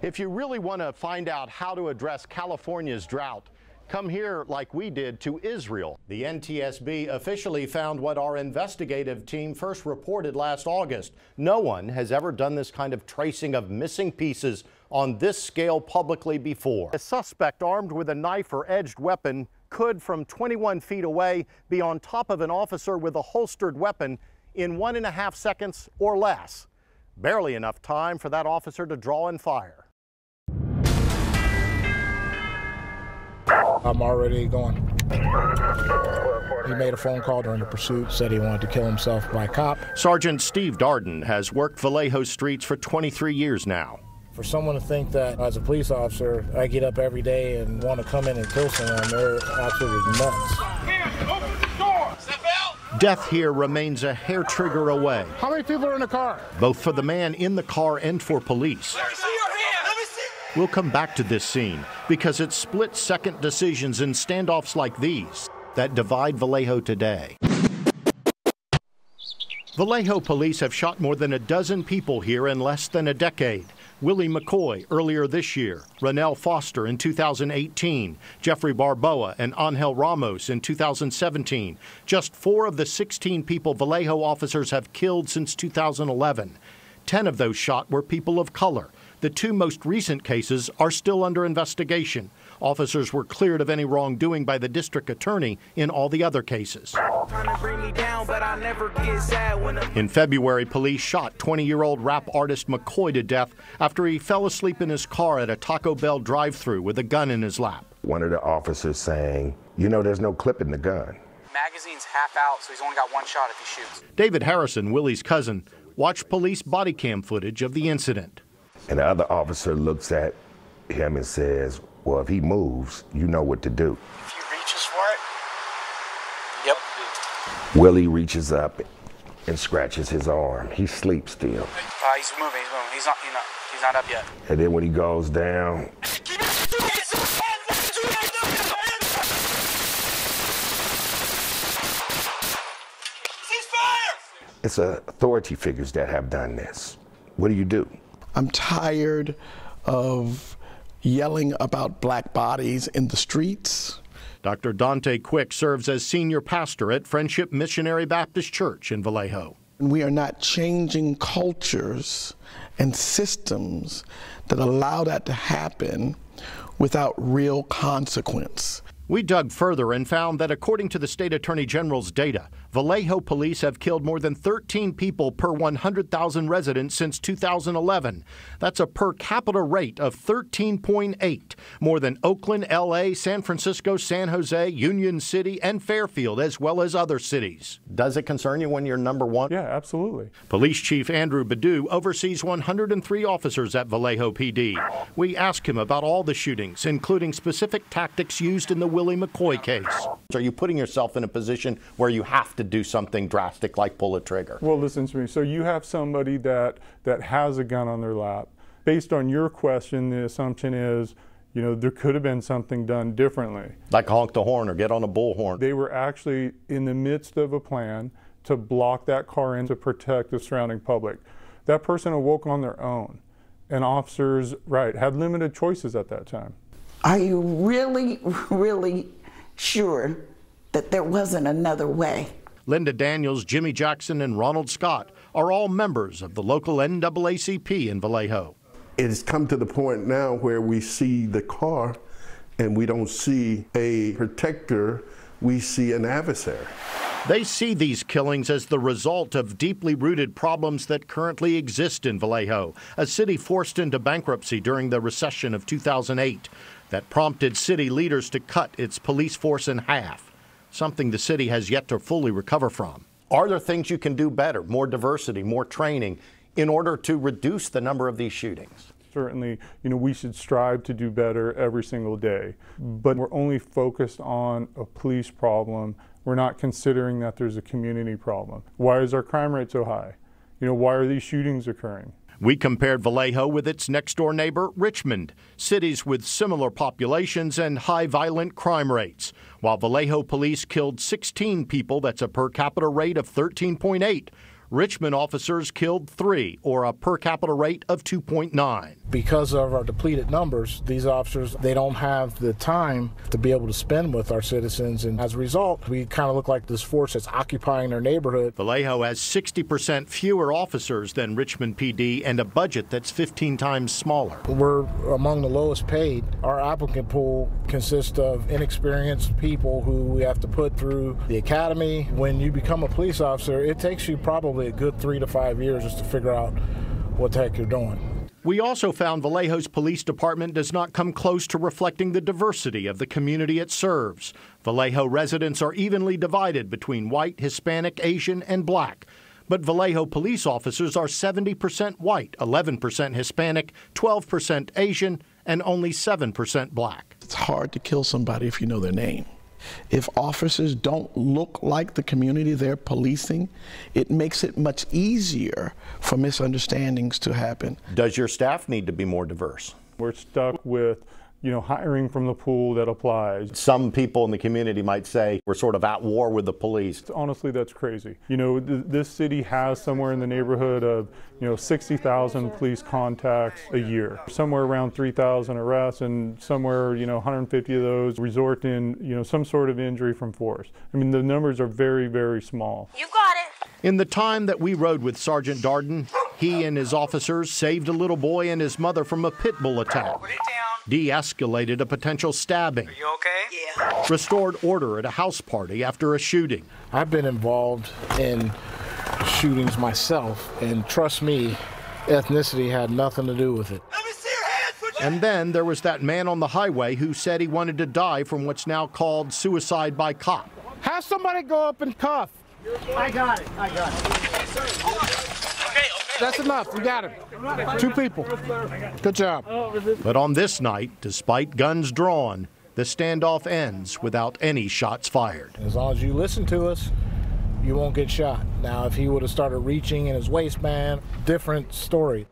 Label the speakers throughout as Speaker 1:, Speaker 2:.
Speaker 1: If you really want to find out how to address California's drought, come here like we did to Israel. The NTSB officially found what our investigative team first reported last August. No one has ever done this kind of tracing of missing pieces on this scale publicly before. A suspect armed with a knife or edged weapon could, from 21 feet away, be on top of an officer with a holstered weapon in 1.5 seconds or less. Barely enough time for that officer to draw and fire.
Speaker 2: I'm already going. He made a phone call during the pursuit, said he wanted to kill himself by cop.
Speaker 1: Sergeant Steve Darden has worked Vallejo streets for 23 years now. For
Speaker 2: someone to think that as a police officer, I get up every day and want to come in and kill someone, they're absolutely nuts.
Speaker 1: Death here remains a hair trigger away.
Speaker 2: How many people are in the car?
Speaker 1: Both for the man in the car and for police. We'll come back to this scene because it's split-second decisions in standoffs like these that divide Vallejo today. Vallejo police have shot more than a dozen people here in less than a decade. Willie McCoy earlier this year, Ronell Foster in 2018, Jeffrey Barboa and Angel Ramos in 2017. Just 4 of the 16 people Vallejo officers have killed since 2011. 10 of those shot were people of color. The 2 most recent cases are still under investigation. Officers were cleared of any wrongdoing by the district attorney in all the other cases. In February, police shot 20-year-old rap artist McCoy to death after he fell asleep in his car at a Taco Bell drive-thru with a gun in his lap.
Speaker 3: One of the officers saying, you know, there's no clip in the gun.
Speaker 4: Magazine's half out, so he's only got 1 shot if he shoots.
Speaker 1: David Harrison, Willie's cousin, watched police body cam footage of the incident.
Speaker 3: And the other officer looks at him and says, well, if he moves, you know what to do.
Speaker 4: If he reaches for it, yep.
Speaker 3: Willie reaches up and scratches his arm. He sleeps still.
Speaker 4: He's moving. He's not up yet.
Speaker 3: And then when he goes down, it's authority figures that have done this. What do?
Speaker 5: I'm tired of yelling about black bodies in the streets.
Speaker 1: Dr. Dante Quick serves as senior pastor at Friendship Missionary Baptist Church in Vallejo.
Speaker 5: We are not changing cultures and systems that allow that to happen without real consequence.
Speaker 1: We dug further and found that according to the state attorney general's data, Vallejo police have killed more than 13 people per 100,000 residents since 2011. That's a per capita rate of 13.8, more than Oakland, L.A., San Francisco, San Jose, Union City, and Fairfield, as well as other cities. Does it concern you when you're number 1?
Speaker 6: Yeah, absolutely.
Speaker 1: Police Chief Andrew Badu oversees 103 officers at Vallejo PD. We asked him about all the shootings, including specific tactics used in the Willie McCoy case. Are you putting yourself in a position where you have to do something drastic like pull a trigger?
Speaker 6: Well, listen to me. So you have somebody that has a gun on their lap. Based on your question, the assumption is, you know, there could have been something done differently.
Speaker 1: Like honk the horn or get on a bullhorn.
Speaker 6: They were actually in the midst of a plan to block that car in to protect the surrounding public. That person awoke on their own, and officers, had limited choices at that time.
Speaker 7: Are you really, really sure that there wasn't another way?
Speaker 1: Linda Daniels, Jimmy Jackson, and Ronald Scott are all members of the local NAACP in Vallejo.
Speaker 8: It has come to the point now where we see the car and we don't see a protector, we see an adversary.
Speaker 1: They see these killings as the result of deeply rooted problems that currently exist in Vallejo, a city forced into bankruptcy during the recession of 2008 that prompted city leaders to cut its police force in half, something the city has yet to fully recover from. Are there things you can do better, more diversity, more training, in order to reduce the number of these shootings?
Speaker 6: Certainly, we should strive to do better every single day, but we're only focused on a police problem. We're not considering that there's a community problem. Why is our crime rate so high? Why are these shootings occurring?
Speaker 1: We compared Vallejo with its next-door neighbor, Richmond, cities with similar populations and high violent crime rates. While Vallejo police killed 16 people, that's a per capita rate of 13.8. Richmond officers killed 3, or a per capita rate of 2.9.
Speaker 2: Because of our depleted numbers, these officers, they don't have the time to be able to spend with our citizens, and as a result, we kind of look like this force that's occupying their neighborhood.
Speaker 1: Vallejo has 60% fewer officers than Richmond PD and a budget that's 15 times smaller.
Speaker 2: We're among the lowest paid. Our applicant pool consists of inexperienced people who we have to put through the academy. When you become a police officer, it takes you probably a good 3 to 5 years just to figure out what the heck you're doing.
Speaker 1: We also found Vallejo's police department does not come close to reflecting the diversity of the community it serves. Vallejo residents are evenly divided between white, Hispanic, Asian, and black. But Vallejo police officers are 70% white, 11% Hispanic, 12% Asian, and only 7% black.
Speaker 5: It's hard to kill somebody if you know their name. If officers don't look like the community they're policing, it makes it much easier for misunderstandings to happen.
Speaker 1: Does your staff need to be more diverse?
Speaker 6: We're stuck with hiring from the pool that applies.
Speaker 1: Some people in the community might say we're sort of at war with the police.
Speaker 6: Honestly, that's crazy. This city has somewhere in the neighborhood of 60,000 police contacts a year, somewhere around 3,000 arrests, and somewhere 150 of those result in some sort of injury from force. I mean, the numbers are very, very small.
Speaker 9: You got it.
Speaker 1: In the time that we rode with Sergeant Darden, he and his officers saved a little boy and his mother from a pit bull attack, de-escalated a potential stabbing,
Speaker 4: Are you okay?
Speaker 9: Yeah.
Speaker 1: restored order at a house party after a shooting.
Speaker 2: I've been involved in shootings myself, and trust me, ethnicity had nothing to do with it.
Speaker 9: Let me see your hands. Put your
Speaker 1: And then there was that man on the highway who said he wanted to die from what's now called suicide by cop.
Speaker 2: Have somebody go up and cuff.
Speaker 9: I got it. Okay.
Speaker 2: That's enough. We got him. 2 people. Good job.
Speaker 1: But on this night, despite guns drawn, the standoff ends without any shots fired.
Speaker 2: As long as you listen to us, you won't get shot. Now, if he would have started reaching in his waistband, different story.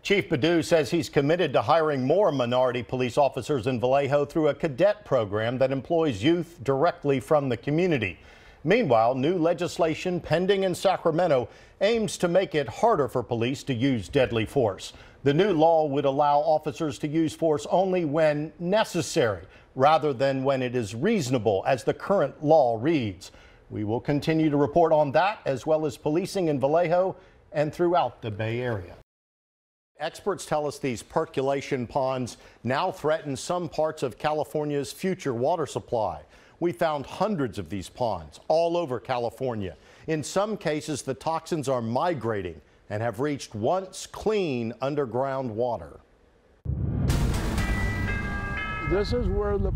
Speaker 1: Chief Badu says he's committed to hiring more minority police officers in Vallejo through a cadet program that employs youth directly from the community. Meanwhile, new legislation pending in Sacramento aims to make it harder for police to use deadly force. The new law would allow officers to use force only when necessary, rather than when it is reasonable, as the current law reads. We will continue to report on that, as well as policing in Vallejo and throughout the Bay Area. Experts tell us these percolation ponds now threaten some parts of California's future water supply. We found hundreds of these ponds all over California. In some cases, the toxins are migrating and have reached once clean underground water.
Speaker 10: This is where the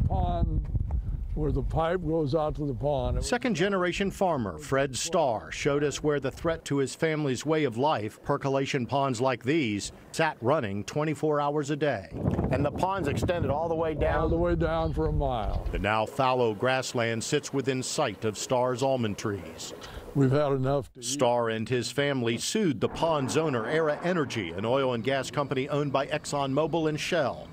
Speaker 10: pipe goes out to the pond.
Speaker 1: Second-generation farmer Fred Starr showed us where the threat to his family's way of life, percolation ponds like these, sat running 24 hours a day. And the ponds extended all the way down?
Speaker 10: All the way down for a mile.
Speaker 1: The now fallow grassland sits within sight of Starr's almond trees.
Speaker 10: We've had enough to eat.
Speaker 1: Starr and his family sued the pond's owner, Era Energy, an oil and gas company owned by ExxonMobil and Shell.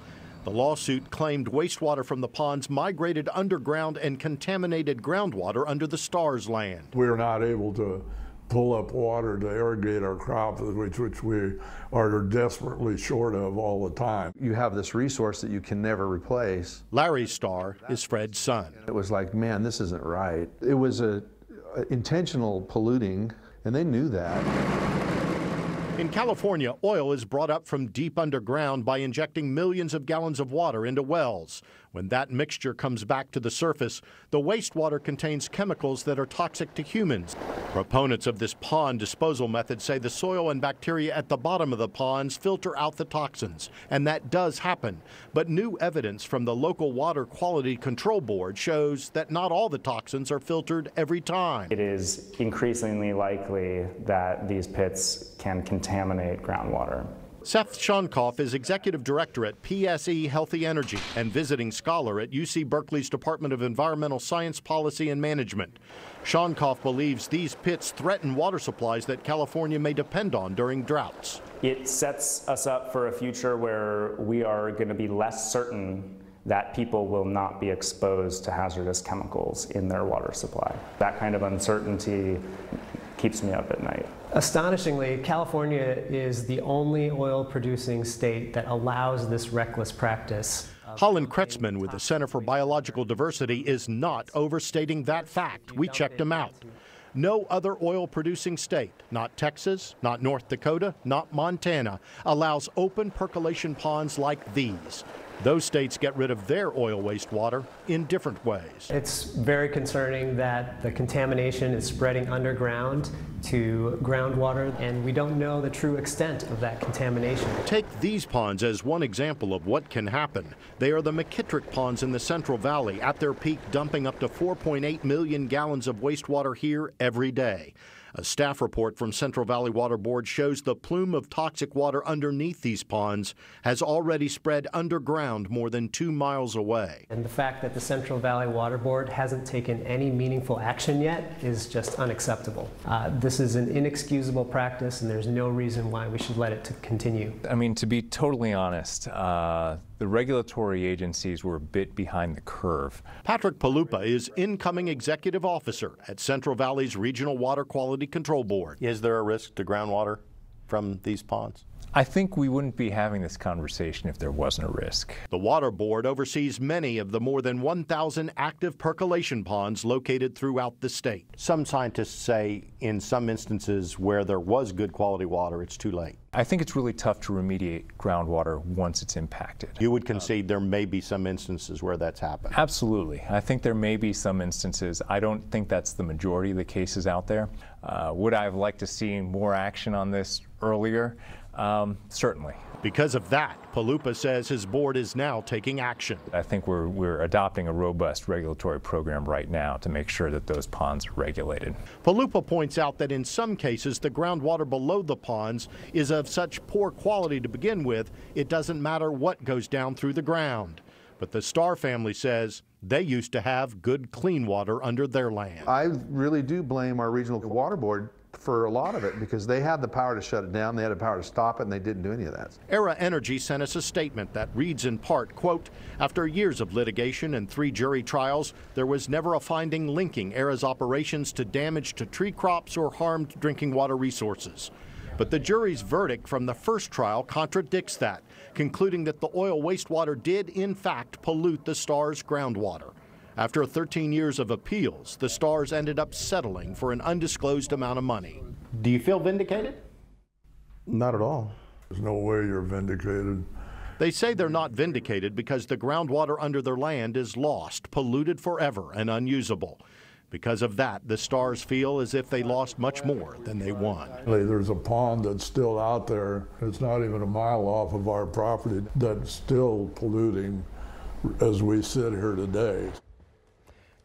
Speaker 1: The lawsuit claimed wastewater from the ponds migrated underground and contaminated groundwater under the Starr's land.
Speaker 10: We're not able to pull up water to irrigate our crops, which we are desperately short of all the time.
Speaker 11: You have this resource that you can never replace.
Speaker 1: Larry Starr is Fred's son.
Speaker 11: It was like, man, this isn't right. It was a intentional polluting, and they knew that.
Speaker 1: In California, oil is brought up from deep underground by injecting millions of gallons of water into wells. When that mixture comes back to the surface, the wastewater contains chemicals that are toxic to humans. Proponents of this pond disposal method say the soil and bacteria at the bottom of the ponds filter out the toxins, and that does happen. But new evidence from the local Water Quality Control Board shows that not all the toxins are filtered every time.
Speaker 12: It is increasingly likely that these pits can contaminate groundwater.
Speaker 1: Seth Shonkoff is executive director at PSE Healthy Energy and visiting scholar at UC Berkeley's Department of Environmental Science, Policy and Management. Shonkoff believes these pits threaten water supplies that California may depend on during droughts.
Speaker 12: It sets us up for a future where we are going to be less certain that people will not be exposed to hazardous chemicals in their water supply. That kind of uncertainty keeps me up at night.
Speaker 13: Astonishingly, California is the only oil-producing state that allows this reckless practice.
Speaker 1: Holland Kretzman with the Center for Biological Diversity is not overstating that fact. We checked him out. No other oil-producing state, not Texas, not North Dakota, not Montana, allows open percolation ponds like these. Those states get rid of their oil wastewater in different ways.
Speaker 13: It's very concerning that the contamination is spreading underground to groundwater, and we don't know the true extent of that contamination.
Speaker 1: Take these ponds as one example of what can happen. They are the McKittrick ponds in the Central Valley, at their peak dumping up to 4.8 million gallons of wastewater here every day. A staff report from Central Valley Water Board shows the plume of toxic water underneath these ponds has already spread underground more than 2 miles away.
Speaker 13: And the fact that the Central Valley Water Board hasn't taken any meaningful action yet is just unacceptable. This is an inexcusable practice, and there's no reason why we should let it continue.
Speaker 14: I mean, to be totally honest, the regulatory agencies were a bit behind the curve.
Speaker 1: Patrick Palupa is incoming executive officer at Central Valley's Regional Water Quality Control Board. Is there a risk to groundwater from these ponds?
Speaker 14: I think we wouldn't be having this conversation if there wasn't a risk.
Speaker 1: The Water Board oversees many of the more than 1,000 active percolation ponds located throughout the state. Some scientists say in some instances where there was good quality water, it's too late.
Speaker 14: I think it's really tough to remediate groundwater once it's impacted.
Speaker 1: You would concede there may be some instances where that's happened?
Speaker 14: Absolutely. I think there may be some instances. I don't think that's the majority of the cases out there. Would I have liked to see more action on this earlier? Certainly.
Speaker 1: Because of that, Palupa says his board is now taking action.
Speaker 14: I think we're adopting a robust regulatory program right now to make sure that those ponds are regulated.
Speaker 1: Palupa points out that in some cases the groundwater below the ponds is of such poor quality to begin with, it doesn't matter what goes down through the ground. But the Starr family says they used to have good clean water under their land.
Speaker 11: I really do blame our regional water board for a lot of it, because they had the power to shut it down, they had the power to stop it, and they didn't do any of that.
Speaker 1: Era Energy sent us a statement that reads in part, quote, after years of litigation and 3 jury trials, there was never a finding linking Era's operations to damage to tree crops or harmed drinking water resources. But the jury's verdict from the first trial contradicts that, concluding that the oil wastewater did in fact pollute the Starr's groundwater. After 13 years of appeals, the Starrs ended up settling for an undisclosed amount of money. Do you feel vindicated?
Speaker 8: Not at all.
Speaker 10: There's no way you're vindicated.
Speaker 1: They say they're not vindicated because the groundwater under their land is lost, polluted forever, and unusable. Because of that, the Starrs feel as if they lost much more than they won.
Speaker 10: There's a pond that's still out there. It's not even a mile off of our property that's still polluting as we sit here today.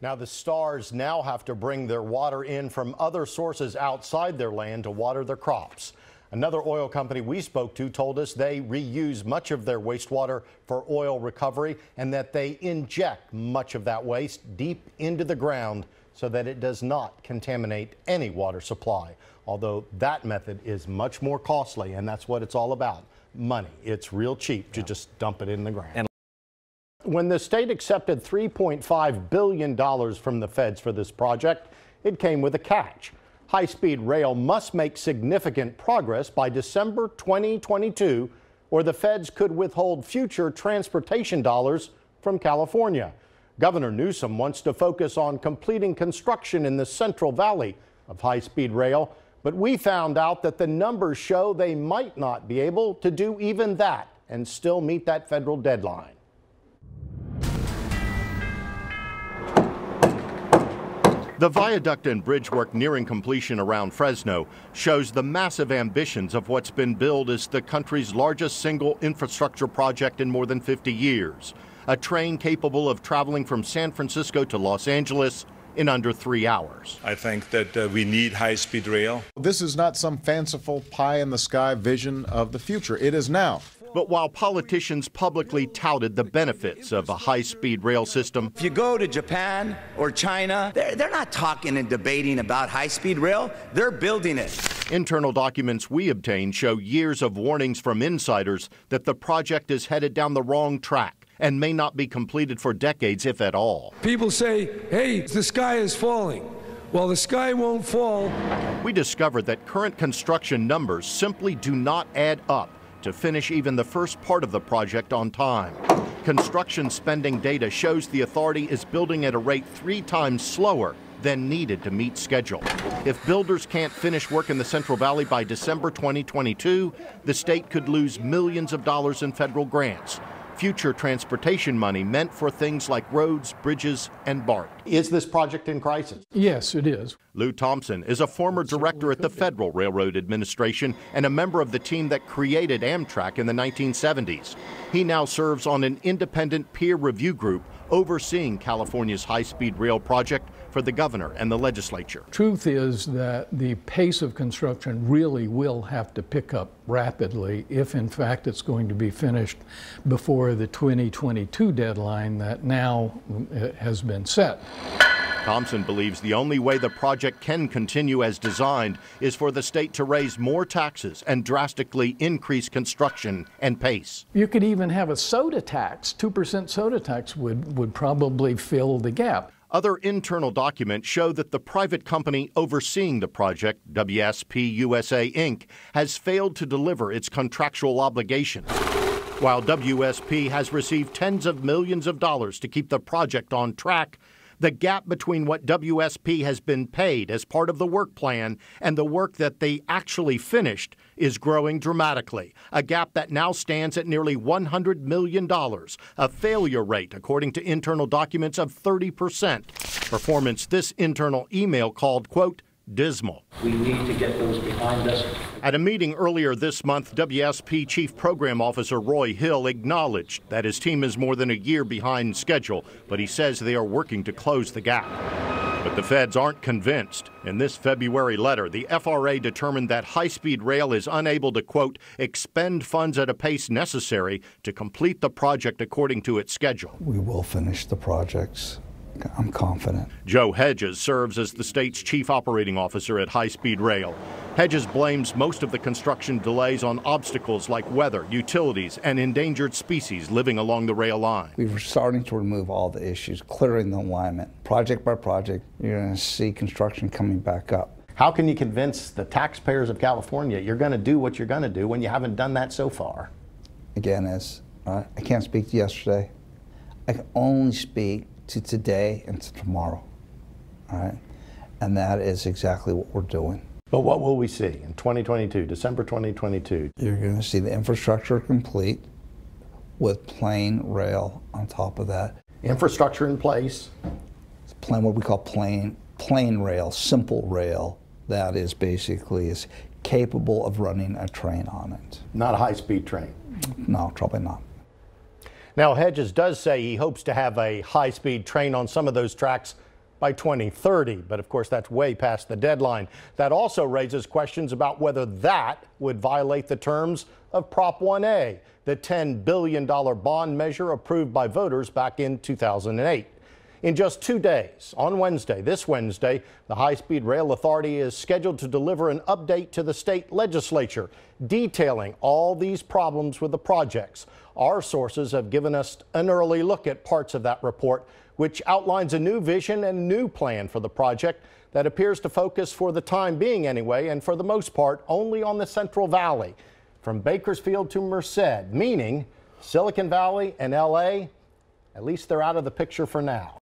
Speaker 1: Now the Starrs now have to bring their water in from other sources outside their land to water their crops. Another oil company we spoke to told us they reuse much of their wastewater for oil recovery and that they inject much of that waste deep into the ground so that it does not contaminate any water supply. Although that method is much more costly, and that's what it's all about, money. It's real cheap to just dump it in the ground. When the state accepted $3.5 billion from the feds for this project, it came with a catch. High-speed rail must make significant progress by December 2022, or the feds could withhold future transportation dollars from California. Governor Newsom wants to focus on completing construction in the Central Valley of high-speed rail, but we found out that the numbers show they might not be able to do even that and still meet that federal deadline. The viaduct and bridge work nearing completion around Fresno shows the massive ambitions of what's been billed as the country's largest single infrastructure project in more than 50 years. A train capable of traveling from San Francisco to Los Angeles in under 3 hours.
Speaker 15: I think that we need high-speed rail.
Speaker 16: This is not some fanciful pie-in-the-sky vision of the future. It is now.
Speaker 1: But while politicians publicly touted the benefits of a high-speed rail system,
Speaker 17: if you go to Japan or China, they're not talking and debating about high-speed rail. They're building it.
Speaker 1: Internal documents we obtained show years of warnings from insiders that the project is headed down the wrong track and may not be completed for decades, if at all.
Speaker 18: People say, hey, the sky is falling. Well, the sky won't fall.
Speaker 1: We discovered that current construction numbers simply do not add up to finish even the first part of the project on time. Construction spending data shows the authority is building at a rate 3 times slower than needed to meet schedule. If builders can't finish work in the Central Valley by December 2022, the state could lose millions of dollars in federal grants, future transportation money meant for things like roads, bridges, and BART. Is this project in crisis?
Speaker 18: Yes, it is.
Speaker 1: Lou Thompson is a former director at the Federal Railroad Administration and a member of the team that created Amtrak in the 1970s. He now serves on an independent peer review group overseeing California's high-speed rail project for the governor and the legislature.
Speaker 18: Truth is that the pace of construction really will have to pick up rapidly if in fact it's going to be finished before the 2022 deadline that now has been set.
Speaker 1: Thompson believes the only way the project can continue as designed is for the state to raise more taxes and drastically increase construction and pace.
Speaker 18: You could even have a soda tax. 2% soda tax would probably fill the gap.
Speaker 1: Other internal documents show that the private company overseeing the project, WSP USA Inc., has failed to deliver its contractual obligations. While WSP has received tens of millions of dollars to keep the project on track, the gap between what WSP has been paid as part of the work plan and the work that they actually finished is growing dramatically, a gap that now stands at nearly $100 million, a failure rate, according to internal documents, of 30%. Performance this internal email called, quote, dismal.
Speaker 19: We need to get those behind us.
Speaker 1: At a meeting earlier this month, WSP Chief Program Officer Roy Hill acknowledged that his team is more than a year behind schedule, but he says they are working to close the gap. But the feds aren't convinced. In this February letter, the FRA determined that high-speed rail is unable to, quote, expend funds at a pace necessary to complete the project according to its schedule.
Speaker 20: We will finish the projects. I'm confident.
Speaker 1: Joe Hedges serves as the state's chief operating officer at High Speed Rail. Hedges blames most of the construction delays on obstacles like weather, utilities, and endangered species living along the rail line.
Speaker 20: We're starting to remove all the issues, clearing the alignment. Project by project, you're going to see construction coming back up.
Speaker 1: How can you convince the taxpayers of California you're going to do what you're going to do when you haven't done that so far?
Speaker 20: Again, I can't speak to yesterday. I can only speak to today and to tomorrow, all right? And that is exactly what we're doing.
Speaker 1: But what will we see in 2022, December 2022?
Speaker 20: You're going to see the infrastructure complete with plain rail on top of that.
Speaker 1: Infrastructure in place?
Speaker 20: It's plain, what we call plain rail, simple rail, that is basically is capable of running a train on it.
Speaker 1: Not a high-speed train?
Speaker 20: No, probably not.
Speaker 1: Now, Hedges does say he hopes to have a high-speed train on some of those tracks by 2030, but of course that's way past the deadline. That also raises questions about whether that would violate the terms of Prop 1A, the $10 billion bond measure approved by voters back in 2008. In just 2 days, on Wednesday, this Wednesday, the High Speed Rail Authority is scheduled to deliver an update to the state legislature detailing all these problems with the projects. Our sources have given us an early look at parts of that report, which outlines a new vision and new plan for the project that appears to focus, for the time being anyway, and for the most part, only on the Central Valley, from Bakersfield to Merced, meaning Silicon Valley and LA, at least they're out of the picture for now.